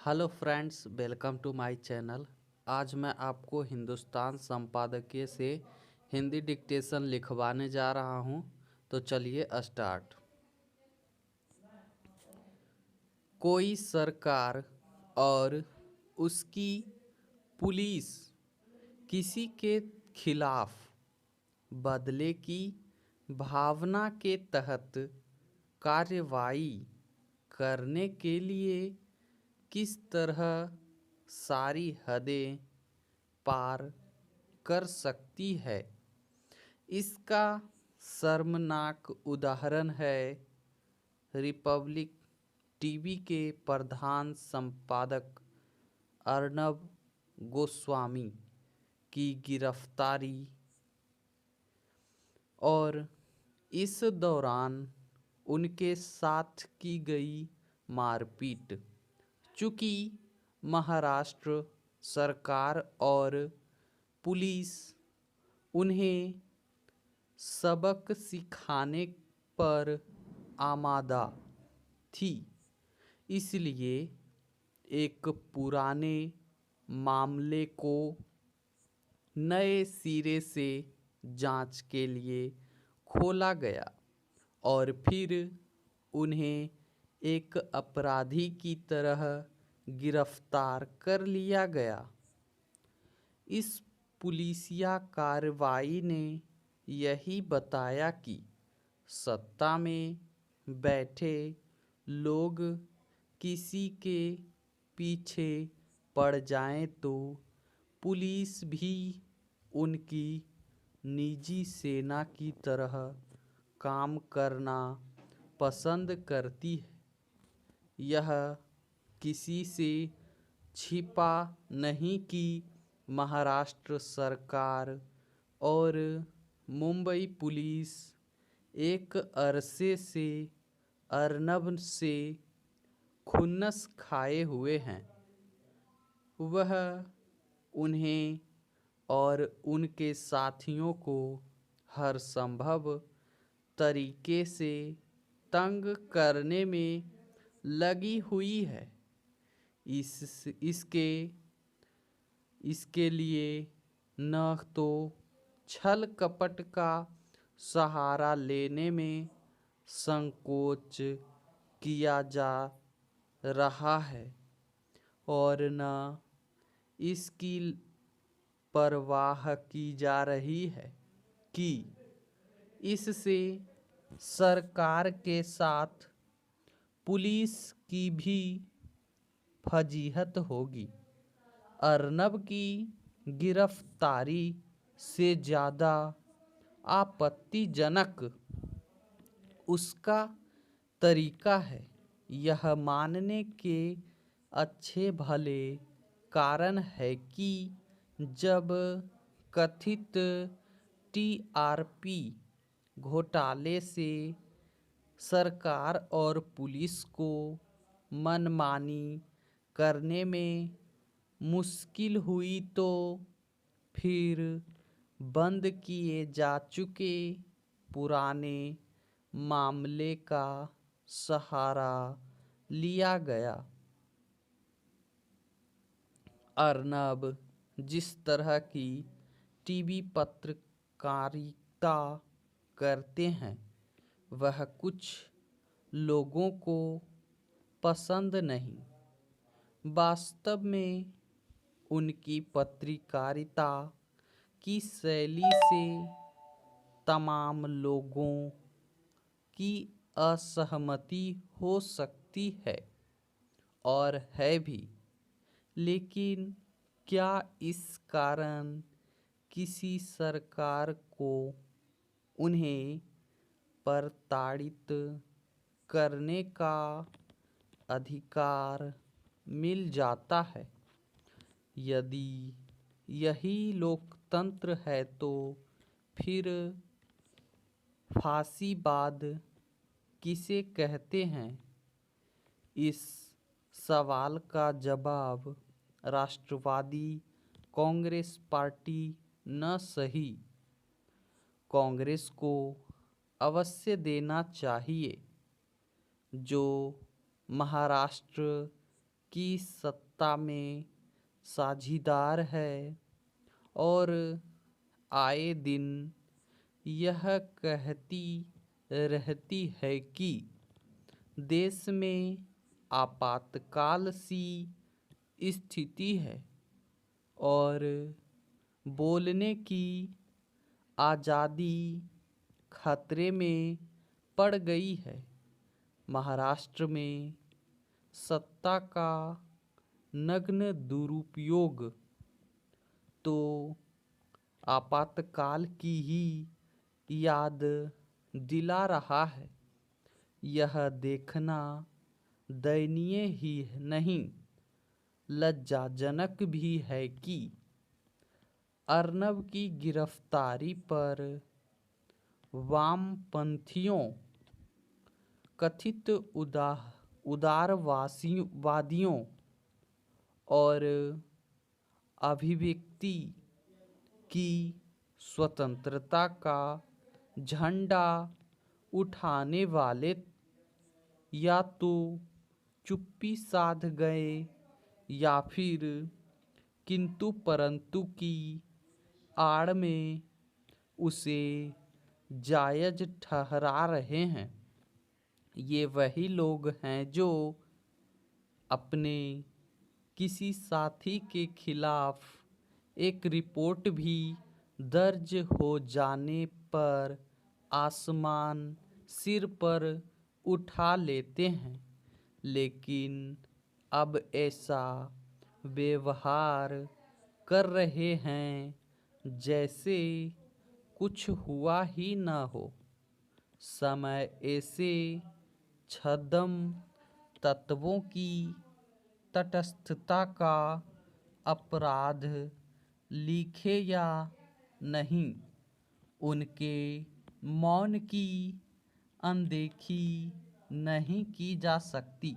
Hello friends, welcome to my channel. आज मैं आपको हिंदुस्तान संपादकीय से हिंदी डिक्टेशन लिखवाने जा रहा हूं, तो चलिए स्टार्ट। कोई सरकार और उसकी पुलिस किसी के खिलाफ बदले की भावना के तहत कार्रवाई करने के लिए किस तरह सारी हदें पार कर सकती है, इसका शर्मनाक उदाहरण है रिपब्लिक टीवी के प्रधान संपादक अर्नब गोस्वामी की गिरफ्तारी और इस दौरान उनके साथ की गई मारपीट। चूँकि महाराष्ट्र सरकार और पुलिस उन्हें सबक सिखाने पर आमादा थी, इसलिए एक पुराने मामले को नए सिरे से जांच के लिए खोला गया और फिर उन्हें एक अपराधी की तरह गिरफ्तार कर लिया गया। इस पुलिसिया कार्रवाई ने यही बताया कि सत्ता में बैठे लोग किसी के पीछे पड़ जाएं तो पुलिस भी उनकी निजी सेना की तरह काम करना पसंद करती है। यह किसी से छिपा नहीं कि महाराष्ट्र सरकार और मुंबई पुलिस एक अरसे से अर्नब से खुन्नस खाए हुए हैं। वह उन्हें और उनके साथियों को हर संभव तरीके से तंग करने में लगी हुई है। इसके लिए न तो छल कपट का सहारा लेने में संकोच किया जा रहा है और न इसकी परवाह की जा रही है कि इससे सरकार के साथ पुलिस की भी फजीहत होगी। अर्नब की गिरफ्तारी से ज़्यादा आपत्तिजनक उसका तरीका है। यह मानने के अच्छे भले कारण है कि जब कथित टीआरपी घोटाले से सरकार और पुलिस को मनमानी करने में मुश्किल हुई तो फिर बंद किए जा चुके पुराने मामले का सहारा लिया गया। अर्नब जिस तरह की टीवी पत्रकारिता करते हैं वह कुछ लोगों को पसंद नहीं। वास्तव में उनकी पत्रकारिता की शैली से तमाम लोगों की असहमति हो सकती है और है भी, लेकिन क्या इस कारण किसी सरकार को उन्हें प्रताड़ित करने का अधिकार मिल जाता है? यदि यही लोकतंत्र है तो फिर फांसीवाद किसे कहते हैं? इस सवाल का जवाब राष्ट्रवादी कांग्रेस पार्टी न सही कांग्रेस को अवश्य देना चाहिए, जो महाराष्ट्र की सत्ता में साझीदार है और आए दिन यह कहती रहती है कि देश में आपातकाल सी स्थिति है और बोलने की आज़ादी खतरे में पड़ गई है। महाराष्ट्र में सत्ता का नग्न दुरुपयोग तो आपातकाल की ही याद दिला रहा है। यह देखना दयनीय ही नहीं, लज्जाजनक भी है कि अर्नब की गिरफ्तारी पर वामपंथियों, कथित उदारवादियों और अभिव्यक्ति की स्वतंत्रता का झंडा उठाने वाले या तो चुप्पी साध गए या फिर किंतु परंतु की आड़ में उसे जायज ठहरा रहे हैं। ये वही लोग हैं जो अपने किसी साथी के खिलाफ एक रिपोर्ट भी दर्ज हो जाने पर आसमान सिर पर उठा लेते हैं, लेकिन अब ऐसा व्यवहार कर रहे हैं जैसे कुछ हुआ ही न हो। समय ऐसे छद्म तत्वों की तटस्थता का अपराध लिखे या नहीं, उनके मौन की अनदेखी नहीं की जा सकती।